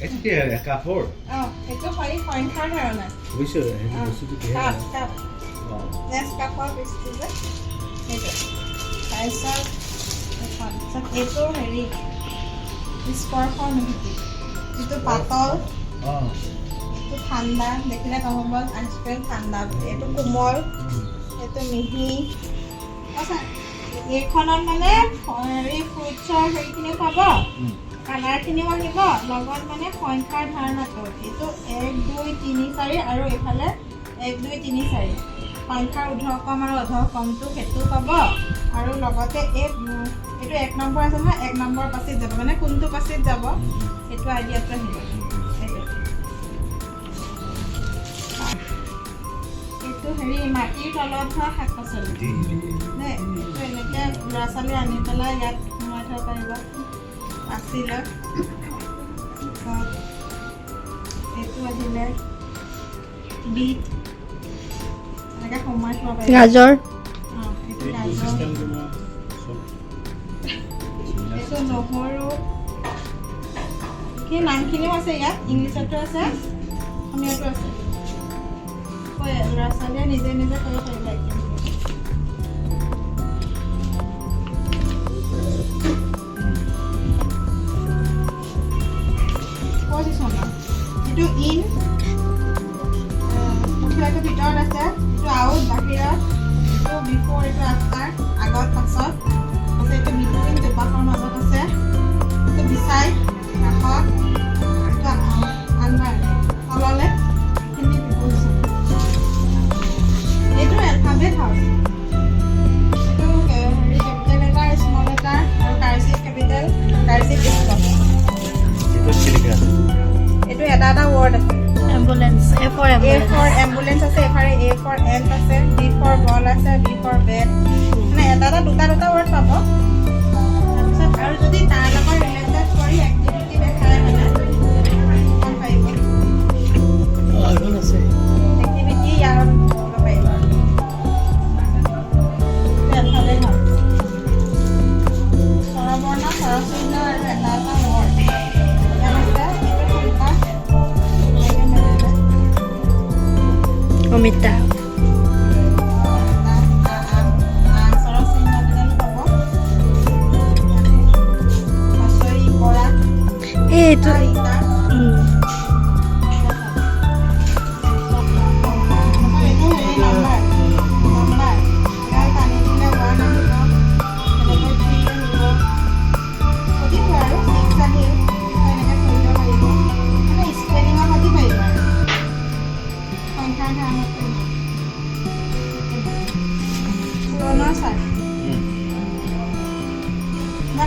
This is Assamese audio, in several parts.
এতিয়া কাপোৰ এইটো হয় সংখ্যাৰ ধাৰণা বুজিছো সেইটো বস্তুটো কি কাপ কাপ নেক্সট কাপৰ বস্তু যে সেইটো তাৰপিছত এইটো হেৰি স্পৰ্শৰ অনুভূতি যিটো পাতল এইটো ঠাণ্ডা দেখিলে গম পাব আইচক্ৰীম ঠাণ্ডা এইটো কোমল এইটো মিহি আচ্ছা এইখনত মানে হেৰি ফ্ৰুটছৰ হেৰিখিনি পাব কালাৰখিনিও আহিব লগত মানে সংখ্যাৰ ধাৰণাটো এইটো 1 2 3 4 আৰু এইফালে 1 2 3 4 সংখ্যাৰ উৰ্ধক্ৰম আৰু অধক্ৰমটো সেইটো পাব আৰু লগতে এইটো 1 নম্বৰ আছে নহয় 1 নম্বৰ পাচিত যাব মানে কোনটো পাচিত যাব সেইটো আইডিয়াটো আহিব এইটো হেৰি মাটিৰ তলত হোৱা শাক পাচলি দেই এনেকৈ ল'ৰা ছোৱালী আনি পেলাই ইয়াত সোমাই থব পাৰিব পাচি লৈ এইটো আহিলে বিট এনেকৈ সোমাই থব পাৰিব গাজৰ এইটো গাজৰ এইটো নহৰু সেই নামখিনিও আছে ইয়াত ইংলিছতো আছে অসমীয়াতো আছে ল'ৰা ছোৱালীয়ে নিজে নিজে কৰিব পাৰিব এইটো ইন এইটো ভিতৰত আছে এইটো আউট বাহিৰত এইটো বিফৰ এইটো আফটাৰ আগত পাছত আছে এইটো বিটুইন দুপাশৰ মাজত আছে এইটো বিছাইড কাষত এইটো আণ্ডাৰ তললৈ এইখিনি প্ৰিপ'জিশ্যন এইটো এলফাবেট হাউচ এইটো হেৰি কেপিটেল লেটাৰ স্মল লেটাৰ আৰু কাৰ্চিভ কেপিটেল কাৰ্চিভ স্মল এইটো এটা এটা ৱৰ্ড আছে এম্বুলেন্স এ ফৰ এম্বুলেন্স আছে এফালে এ ফৰ এল্ট আছে বি ফৰ বল আছে বি ফৰ বেট মানে এটা এটা দুটা ৱৰ্ড পাব তাৰপিছত আৰু যদি তাৰ লগত ৰিলেটেড কৰি এক্টিভিটি দেখায় মানে গম পাৰিব এক্টিভিটি ইয়াৰ কৰিব পাৰিব এলফাবেট হয় স্বৰবৰ্ণ স্বৰচিহ্ন আৰু এটা এটা ৱৰ্ড অমিতা এইটো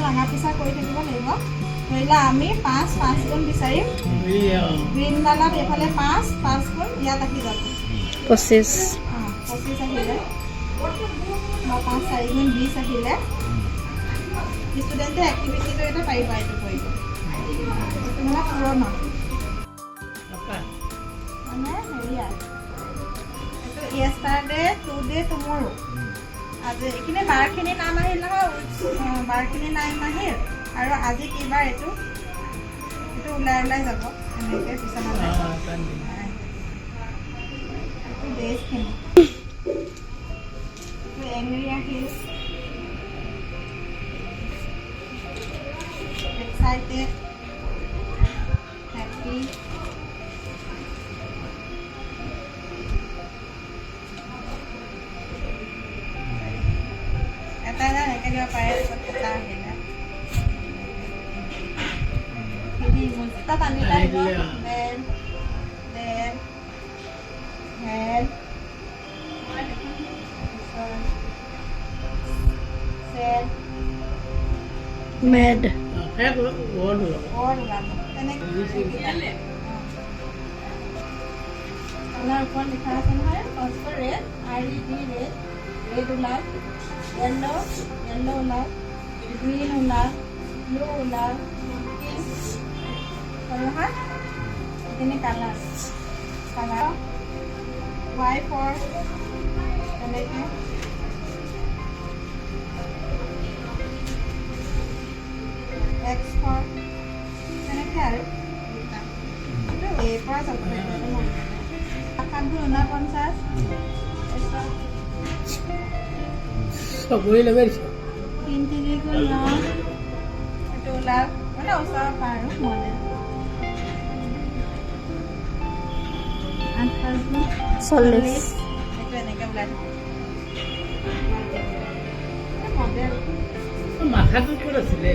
ৰঙা পিছা কৰি থাকিব লাগিব ধৰিলে আমি 5 গুণ বিচাৰিম গ্ৰীণ ডালত এইফালে 5 গুণ ইয়াত আহি যাব 25 আহিলে বা 5 4 গুণ 20 আহিলে ষ্টুডেণ্টে এক্টিভিটিটো এটা পাৰিব এইটো কৰিব এইটো মানে পূৰণ মানে হেৰিয়া এইটো য়েষ্টাৰডে টুডে টুমৰো আজি এইখিনি বাৰখিনি নাম আহিল নহয় বাৰখিনি নাম আহিল আৰু আজি কিবাৰ এইটো ওলাই যাব এনেকৈ পিছলৈ এইটো ডেজখিনি এংৰি আহিল এক্সাইটেড হেপী এটা একেলগে পাৰে এটা আহিলে তাত আনি পাৰিব বেল হেড চেল মেড ৱৰ্ড ওলাব তেনেকৈ আপোনাৰ ওপৰত লিখা আছে নহয় ফাৰ্ষ্ট ৰেড RED ৰেড ওলাল yellow Olav green Olav blue Olav pink और इतने colour Y for X for পৰা যাব আকাশবোৰ 49 চবৰে লগাইছে 3 3 গুণ 9 এইটো ওলাল মানে ওচৰৰ পৰা আৰু মনে 8 5 গুণ 40 এইটো এনেকৈ ওলাই মডেল মাথাটো ক'ত আছিলে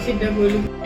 চিন্তা কৰিলোঁ